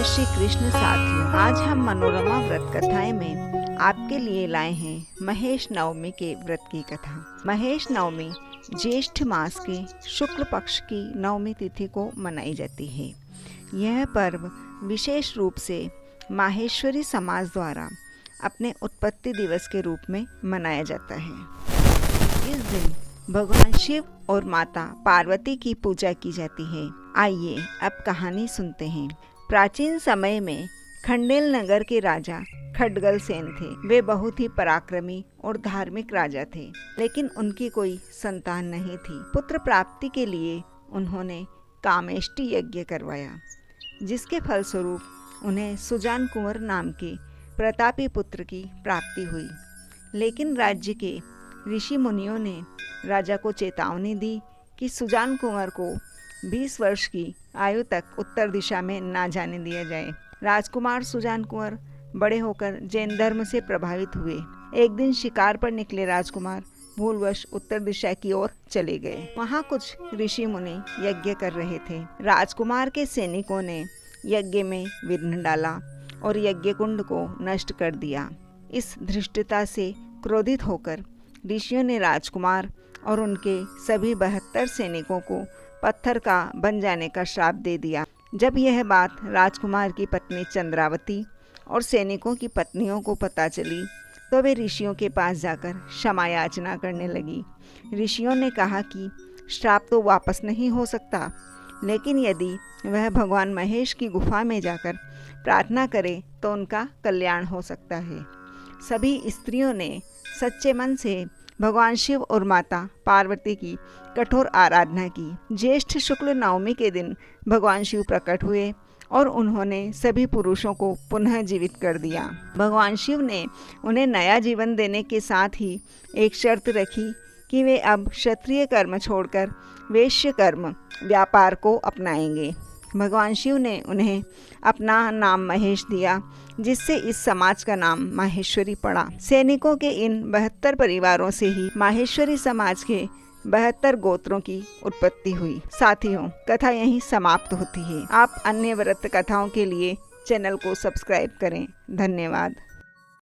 जय श्री कृष्ण साथियों, आज हम मनोरमा व्रत कथाएं में आपके लिए लाए हैं महेश नवमी के व्रत की कथा। महेश नवमी ज्येष्ठ मास के शुक्ल पक्ष की नवमी तिथि को मनाई जाती है। यह पर्व विशेष रूप से माहेश्वरी समाज द्वारा अपने उत्पत्ति दिवस के रूप में मनाया जाता है। इस दिन भगवान शिव और माता पार्वती की पूजा की जाती है। आइए अब कहानी सुनते हैं। प्राचीन समय में खंडेल नगर के राजा खड्गलसेन थे। वे बहुत ही पराक्रमी और धार्मिक राजा थे, लेकिन उनकी कोई संतान नहीं थी। पुत्र प्राप्ति के लिए उन्होंने कामेष्टि यज्ञ करवाया, जिसके फलस्वरूप उन्हें सुजान कुंवर नाम के प्रतापी पुत्र की प्राप्ति हुई। लेकिन राज्य के ऋषि मुनियों ने राजा को चेतावनी दी कि सुजान कुंवर को 20 वर्ष की आयु तक उत्तर दिशा में ना जाने दिया जाए। राजकुमार सुजान कुंवर बड़े होकर जैन धर्म से प्रभावित हुए। एक दिन शिकार पर निकले राजकुमार भूलवश उत्तर दिशा की ओर चले गए। वहाँ कुछ ऋषि मुनि यज्ञ कर रहे थे। राजकुमार के सैनिकों ने यज्ञ में विघ्न डाला और यज्ञ कुंड को नष्ट कर दिया। इस धृष्टता से क्रोधित होकर ऋषियों ने राजकुमार और उनके सभी 72 सैनिकों को पत्थर का बन जाने का श्राप दे दिया। जब यह बात राजकुमार की पत्नी चंद्रावती और सैनिकों की पत्नियों को पता चली, तो वे ऋषियों के पास जाकर क्षमा याचना करने लगी। ऋषियों ने कहा कि श्राप तो वापस नहीं हो सकता, लेकिन यदि वह भगवान महेश की गुफा में जाकर प्रार्थना करे तो उनका कल्याण हो सकता है। सभी स्त्रियों ने सच्चे मन से भगवान शिव और माता पार्वती की कठोर आराधना की। ज्येष्ठ शुक्ल नवमी के दिन भगवान शिव प्रकट हुए और उन्होंने सभी पुरुषों को पुनः जीवित कर दिया। भगवान शिव ने उन्हें नया जीवन देने के साथ ही एक शर्त रखी कि वे अब क्षत्रिय कर्म छोड़कर वैश्य कर्म व्यापार को अपनाएंगे। भगवान शिव ने उन्हें अपना नाम महेश दिया, जिससे इस समाज का नाम माहेश्वरी पड़ा। सैनिकों के इन 72 परिवारों से ही माहेश्वरी समाज के 72 गोत्रों की उत्पत्ति हुई। साथियों, कथा यहीं समाप्त होती है। आप अन्य व्रत कथाओं के लिए चैनल को सब्सक्राइब करें। धन्यवाद।